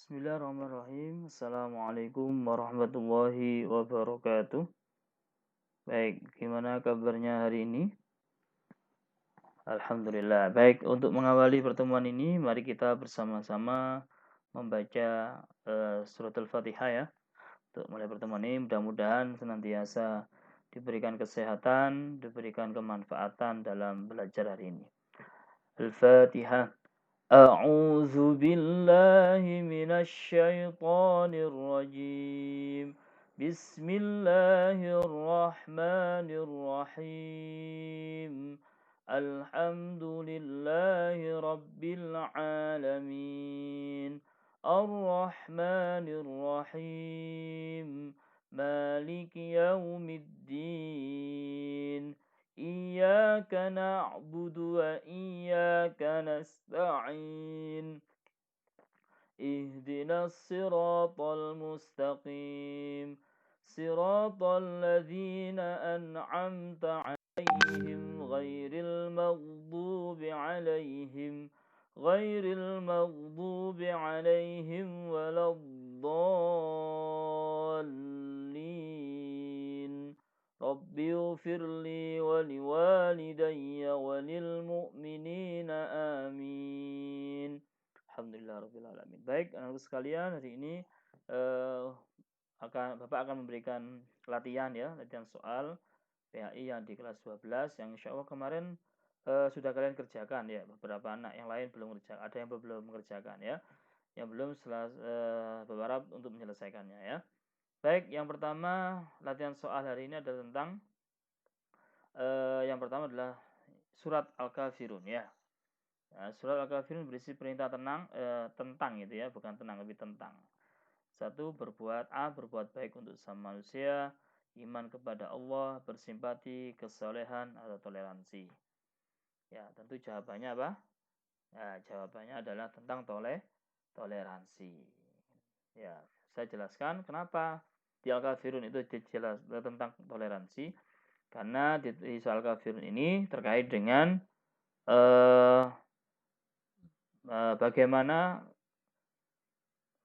Bismillahirrahmanirrahim. Assalamualaikum warahmatullahi wabarakatuh. Baik, gimana kabarnya hari ini? Alhamdulillah. Baik, untuk mengawali pertemuan ini, mari kita bersama-sama membaca surat Al-Fatihah ya. Untuk mulai pertemuan ini, mudah-mudahan senantiasa diberikan kesehatan, diberikan kemanfaatan dalam belajar hari ini. Al-Fatihah. أعوذ بالله من الشيطان الرجيم بسم الله الرحمن الرحيم الحمد لله رب العالمين الرحمن الرحيم مالك يوم الدين إياك نعبد وإياك نستعين اهدنا الصراط المستقيم صراط الذين أنعمت عليهم غير المغضوب عليهم ولا الضالين رب اغفر لي ولوالدي وللمؤمنين آمين. Alhamdulillah rabbil alamin. Baik, anak-anak sekalian, hari ini Bapak akan memberikan latihan soal PHI yang di kelas 12 yang insya Allah kemarin sudah kalian kerjakan ya. Beberapa anak yang lain belum kerjakan, ada yang belum mengerjakan ya. Yang belum berharap untuk menyelesaikannya ya. Baik, yang pertama latihan soal hari ini adalah tentang yang pertama adalah surat Al-Kafirun ya. Nah, surat Al-Kafirun berisi perintah tentang gitu ya, bukan tenang tapi tentang. Satu, berbuat baik untuk sesama manusia, iman kepada Allah, bersimpati, kesolehan atau toleransi. Ya, tentu jawabannya apa? Ya, jawabannya adalah tentang toleransi. Ya, saya jelaskan kenapa di Al-Kafirun itu dijelas tentang toleransi. Karena di soal Al-Kafirun ini terkait dengan bagaimana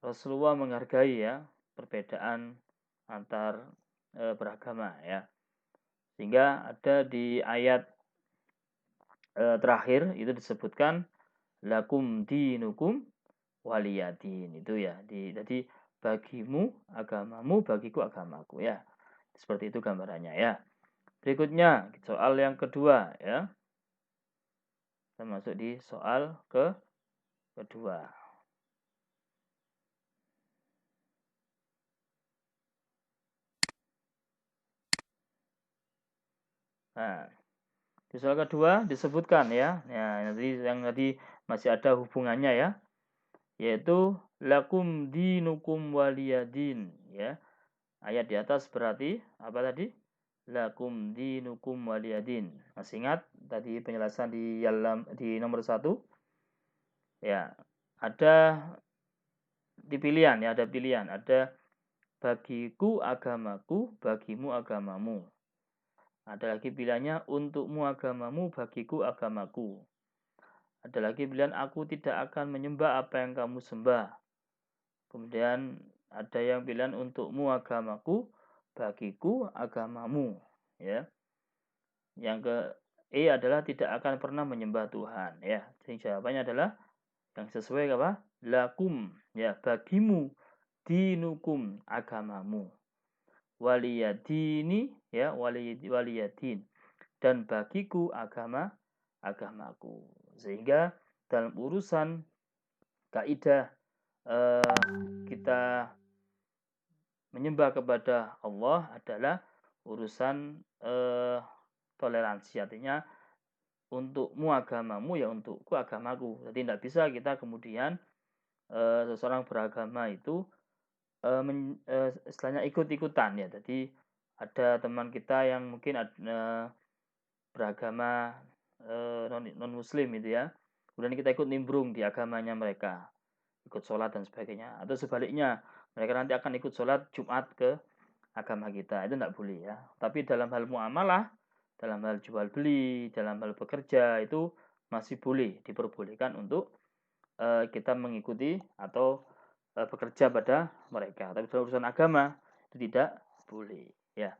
Rasulullah menghargai ya perbedaan antar beragama ya. Sehingga ada di ayat terakhir itu disebutkan lakum dinukum waliyadin itu ya. Jadi bagimu agamamu, bagiku agamaku ya. Seperti itu gambarannya ya. Berikutnya soal yang kedua ya. Kita masuk di soal kedua. Nah, di soal kedua disebutkan ya, yang tadi masih ada hubungannya ya, yaitu lakum dinukum waliyadin ya. Ayat di atas berarti apa tadi? Lakum dinukum waliyadin. Masih ingat tadi penjelasan di nomor 1? Ya, ada pilihan, ada bagiku agamaku, bagimu agamamu. Ada lagi pilihannya untukmu agamamu, bagiku agamaku. Ada lagi pilihan aku tidak akan menyembah apa yang kamu sembah. Kemudian ada yang pilihan untukmu agamaku, bagiku agamamu. Ya. Yang ke E adalah tidak akan pernah menyembah Tuhan. Ya. Jadi jawabannya adalah yang sesuai apa? Lakum, ya, bagimu, dinukum, agamamu. Waliyadini, ya, waliyadin, dan bagiku agamaku. Sehingga dalam urusan kaidah kita menyembah kepada Allah adalah urusan toleransi, artinya untukmu agamamu ya untukku agamaku. Jadi tidak bisa kita kemudian seseorang beragama itu istilahnya ikut-ikutan ya. Jadi ada teman kita yang mungkin beragama non muslim itu ya. Kemudian kita ikut nimbrung di agamanya mereka, ikut sholat dan sebagainya. Atau sebaliknya, mereka nanti akan ikut sholat Jumat ke agama kita. Itu tidak boleh ya. Tapi dalam hal muamalah, dalam hal jual beli, dalam hal bekerja itu masih boleh, diperbolehkan untuk kita mengikuti atau bekerja pada mereka. Tapi dalam urusan agama itu tidak boleh, ya.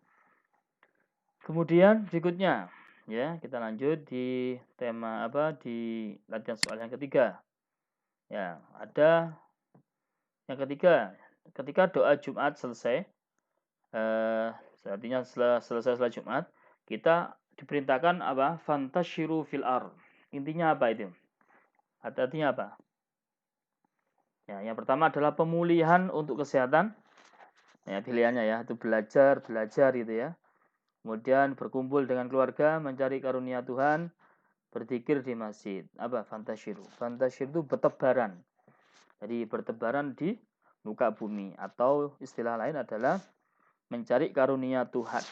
Kemudian berikutnya, ya, kita lanjut di tema di latihan soal yang ketiga. Ya, ada yang ketiga, ketika doa Jumat selesai, artinya selesai sholat Jumat, kita diperintahkan Fantashiru fil ar. Intinya apa itu? Artinya apa? Ya, yang pertama adalah pemulihan untuk kesehatan. Ya, pilihannya ya, itu belajar gitu ya. Kemudian berkumpul dengan keluarga, mencari karunia Tuhan, berzikir di masjid. Fantashiru. Fantashiru itu bertebaran. Jadi bertebaran di muka bumi, atau istilah lain adalah mencari karunia Tuhan.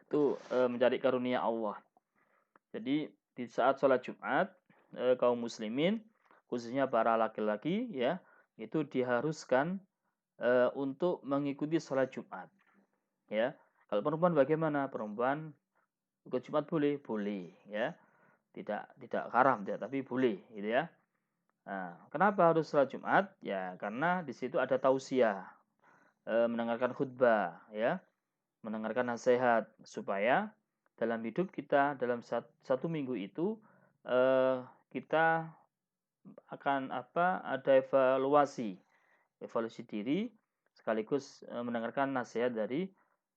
Itu mencari karunia Allah. Jadi di saat sholat Jumat, kaum muslimin, khususnya para laki-laki, ya, itu diharuskan untuk mengikuti sholat Jumat. Ya, kalau perempuan bagaimana? Perempuan ikut Jumat boleh, ya, tidak haram, ya, tapi boleh, gitu ya. Nah, kenapa harus sholat Jumat? Ya, karena di situ ada tausiah, mendengarkan khutbah, ya, mendengarkan nasihat, supaya dalam hidup kita dalam satu minggu itu kita akan ada evaluasi diri, sekaligus mendengarkan nasihat dari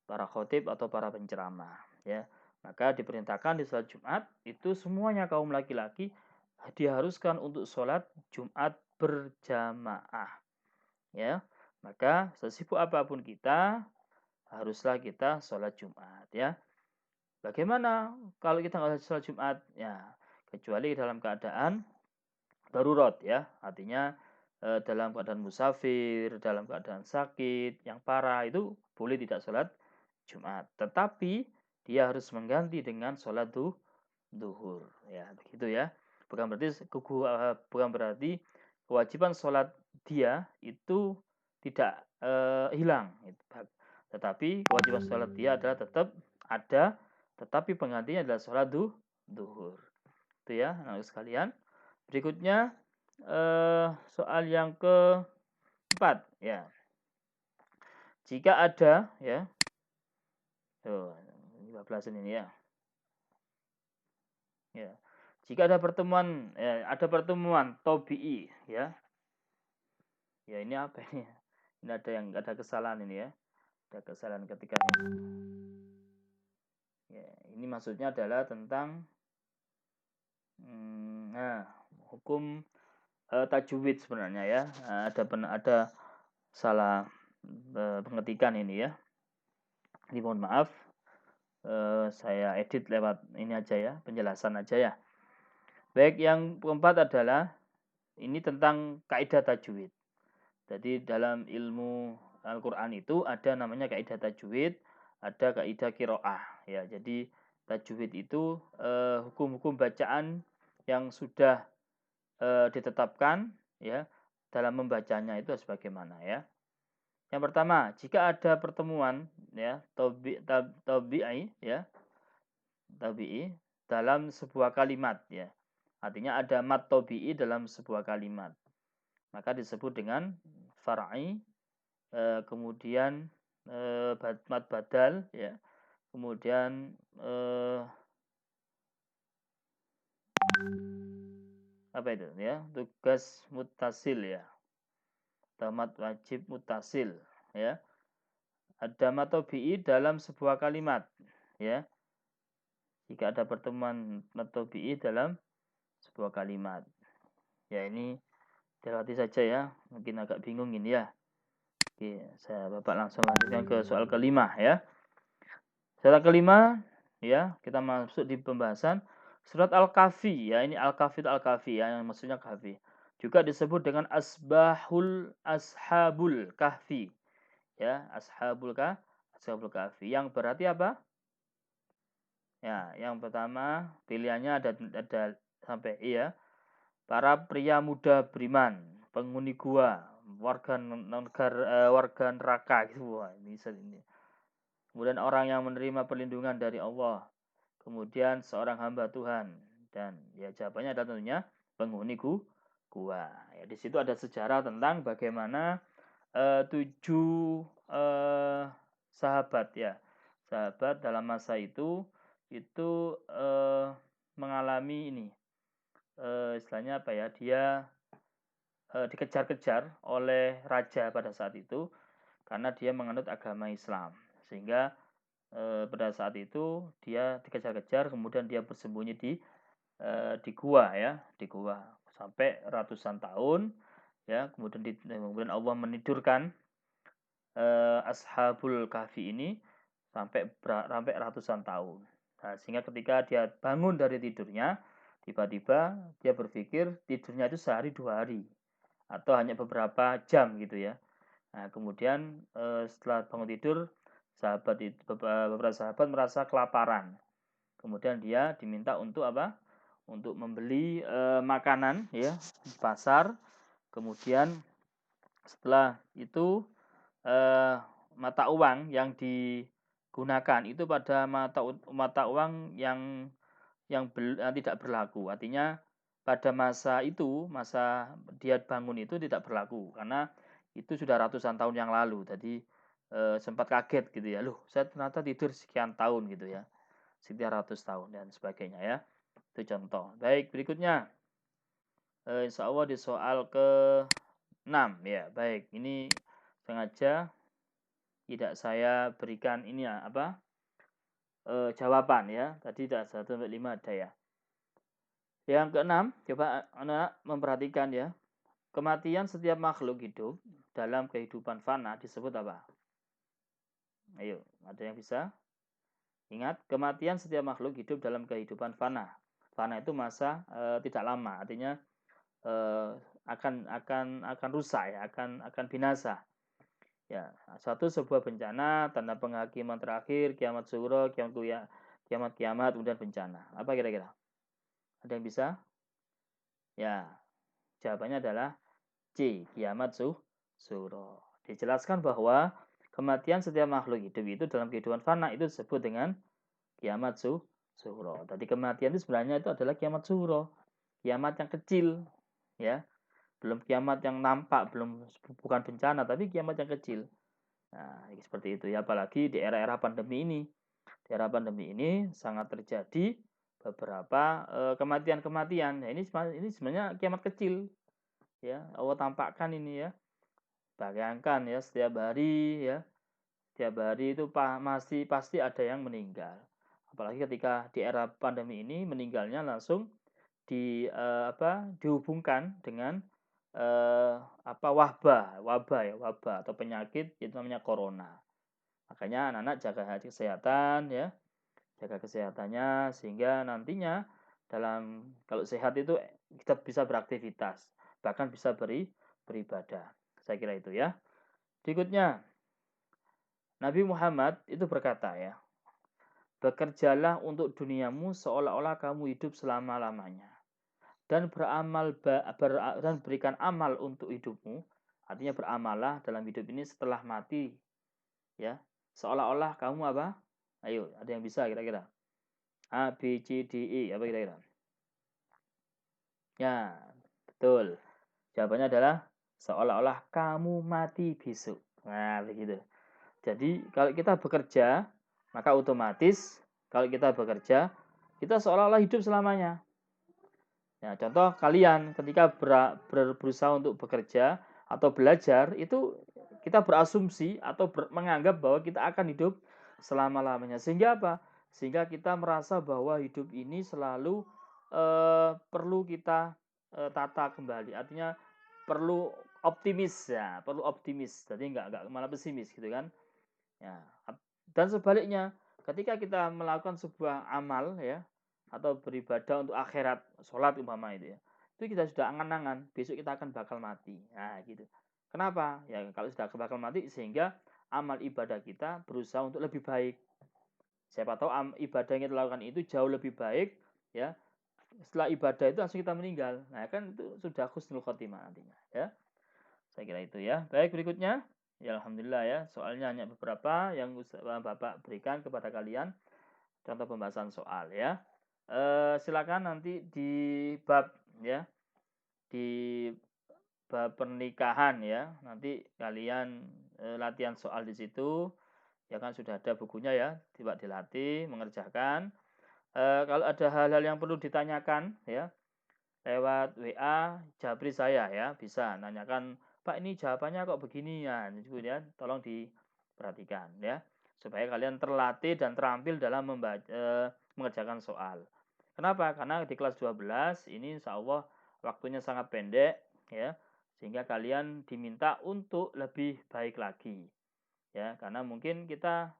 para khotib atau para penceramah, ya. Maka diperintahkan di sholat Jumat itu semuanya kaum laki-laki diharuskan untuk sholat Jumat berjamaah, ya. Maka sesibuk apapun kita, haruslah kita sholat Jumat, ya. Bagaimana kalau kita nggak sholat Jumat? Ya, kecuali dalam keadaan darurat, ya. Artinya dalam keadaan musafir, dalam keadaan sakit yang parah, itu boleh tidak sholat Jumat. Tetapi dia harus mengganti dengan sholat duhur, ya, begitu ya. Bukan berarti kewajiban sholat dia itu tidak hilang. Tetapi kewajiban sholat dia adalah tetap ada, tetapi penggantinya adalah sholat duhur. Itu ya, anak sekalian. Berikutnya soal yang keempat, ya. Jika ada, ya, 15 ini, ya. Ya. Jika ada pertemuan tobi'i, ya. Ya, ini apa ini? Ini ada kesalahan ini, ya. Ada kesalahan ketika ini. Ya, ini maksudnya adalah tentang hukum tajwid sebenarnya, ya. Ada salah pengetikan ini, ya. Ini mohon maaf. Saya edit lewat ini aja, ya, penjelasan aja, ya. Baik, yang keempat adalah ini tentang kaidah tajwid. Jadi dalam ilmu Al-Qur'an itu ada namanya kaidah tajwid, ada kaidah qiraah, ya. Jadi tajwid itu hukum-hukum bacaan yang sudah ditetapkan, ya, dalam membacanya itu sebagaimana, ya. Yang pertama, jika ada pertemuan, ya, tabi'i, ya, tabi'i dalam sebuah kalimat, ya. Artinya ada mat tabi'i dalam sebuah kalimat, maka disebut dengan far'i. Kemudian mat badal, ya. Kemudian apa itu, ya, tugas mutasil, ya, tamat wajib mutasil, ya. Ada mat tabi'i dalam sebuah kalimat, ya. Jika ada pertemuan mat tabi'i dalam sebuah kalimat, ya, ini dilewati saja, ya, mungkin agak bingung ini, ya. Oke, Bapak langsung lanjutkan ke soal kelima, ya. Soal kelima, ya, kita masuk di pembahasan surat Al-Kahfi, ya. Ini Al-Kahfi itu Al-Kahfi, ya, yang maksudnya Kahfi. Juga disebut dengan Ashabul Kahfi, ya, Ashabul Kahfi. Yang berarti apa? Ya, yang pertama pilihannya ada sampai ya. Para pria muda beriman, penghuni gua, warga neraka gitu. Wah, ini. Kemudian orang yang menerima perlindungan dari Allah. Kemudian seorang hamba Tuhan, dan ya jawabannya adalah tentunya penghuni gua. Ya, di situ ada sejarah tentang bagaimana 7 sahabat ya. Sahabat dalam masa itu mengalami ini istilahnya apa ya? Dia dikejar-kejar oleh raja pada saat itu karena dia menganut agama Islam. Sehingga pada saat itu dia dikejar-kejar, kemudian dia bersembunyi di gua ya, di gua sampai ratusan tahun ya. Kemudian Allah menidurkan Ashabul Kahfi ini sampai ratusan tahun. Nah, sehingga ketika dia bangun dari tidurnya, tiba-tiba dia berpikir tidurnya itu sehari 2 hari atau hanya beberapa jam gitu ya. Nah, kemudian setelah bangun tidur, beberapa sahabat merasa kelaparan. Kemudian dia diminta untuk apa? Untuk membeli makanan ya di pasar. Kemudian setelah itu mata uang yang digunakan itu pada mata uang yang tidak berlaku. Artinya pada masa dia bangun itu tidak berlaku karena itu sudah ratusan tahun yang lalu. Jadi sempat kaget gitu ya. Loh, saya ternyata tidur sekian tahun gitu ya. Sekian ratus tahun dan sebagainya ya. Itu contoh. Baik, berikutnya. Insya Allah di soal ke-6 ya. Baik, ini sengaja tidak saya berikan ini ya, apa? Jawaban ya. Tadi sudah 1 sampai 5 ada ya. Yang ke-6, coba anak memperhatikan ya. Kematian setiap makhluk hidup dalam kehidupan fana disebut apa? Ayo, ada yang bisa? Ingat, kematian setiap makhluk hidup dalam kehidupan fana. Fana itu masa tidak lama, artinya akan rusak ya, akan binasa. Ya, satu sebuah bencana, tanda penghakiman terakhir, kiamat sughra, kiamat, kemudian bencana. Apa kira-kira? Ada yang bisa? Ya, jawabannya adalah C, kiamat sughra. Dijelaskan bahwa kematian setiap makhluk hidup itu dalam kehidupan fana itu disebut dengan kiamat sughra. Tadi kematian itu sebenarnya itu adalah kiamat sughra. Kiamat yang kecil, ya. Belum kiamat yang nampak, bukan bencana, tapi kiamat yang kecil. Nah, seperti itu ya, apalagi di era-era pandemi ini. Di era pandemi ini sangat terjadi beberapa kematian-kematian. Nah, ini sebenarnya kiamat kecil. Ya, Allah tampakkan ini ya. Bayangkan ya, setiap hari itu masih pasti ada yang meninggal. Apalagi ketika di era pandemi ini meninggalnya langsung dihubungkan dengan wabah atau penyakit itu namanya corona. Makanya anak-anak jaga kesehatan ya, jaga kesehatannya sehingga nantinya kalau sehat itu kita bisa beraktivitas, bahkan bisa beribadah. Saya kira itu ya. Berikutnya, Nabi Muhammad itu berkata ya, bekerjalah untuk duniamu seolah-olah kamu hidup selama-lamanya. Dan dan berikan amal untuk hidupmu. Artinya beramallah dalam hidup ini setelah mati. Ya, seolah-olah kamu apa? Ayo, ada yang bisa kira-kira? A, B, C, D, E. Apa kira-kira? Ya, betul. Jawabannya adalah seolah-olah kamu mati besok. Nah, begitu. Jadi, kalau kita bekerja, maka otomatis kalau kita bekerja, kita seolah-olah hidup selamanya. Ya, contoh kalian ketika berusaha untuk bekerja atau belajar, itu kita berasumsi atau menganggap bahwa kita akan hidup selama-lamanya. Sehingga apa? Sehingga kita merasa bahwa hidup ini selalu perlu kita tata kembali. Artinya perlu optimis ya, perlu optimis. Jadi enggak malah pesimis gitu kan. Ya. Dan sebaliknya, ketika kita melakukan sebuah amal ya, atau beribadah untuk akhirat, sholat umpama itu ya, itu kita sudah angan-angan besok kita akan bakal mati. Nah gitu. Kenapa? Ya kalau sudah bakal mati sehingga amal ibadah kita berusaha untuk lebih baik. Siapa tahu ibadah yang kita lakukan itu jauh lebih baik ya. Setelah ibadah itu langsung kita meninggal. Nah kan itu sudah husnul khotimah nantinya ya. Saya kira itu ya. Baik, berikutnya. Ya alhamdulillah ya. Soalnya hanya beberapa yang Bapak berikan kepada kalian contoh pembahasan soal ya. Silakan nanti di bab ya, di bab pernikahan ya. Nanti kalian latihan soal di situ. Ya kan sudah ada bukunya ya, coba dilatih mengerjakan. Kalau ada hal-hal yang perlu ditanyakan ya, lewat WA Japri saya ya, bisa nanyakan, Pak ini jawabannya kok begini ya, tolong diperhatikan ya, supaya kalian terlatih dan terampil dalam mengerjakan soal. Kenapa? Karena di kelas 12 ini insya Allah waktunya sangat pendek ya, sehingga kalian diminta untuk lebih baik lagi ya, karena mungkin kita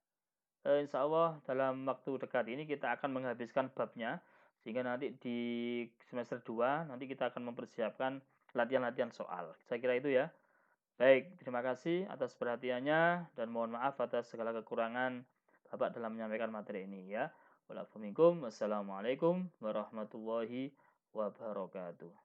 insya Allah dalam waktu dekat ini kita akan menghabiskan babnya, sehingga nanti di semester 2 nanti kita akan mempersiapkan latihan-latihan soal. Saya kira itu ya. Baik, terima kasih atas perhatiannya dan mohon maaf atas segala kekurangan Bapak dalam menyampaikan materi ini ya. Wassalamualaikum warahmatullahi wabarakatuh.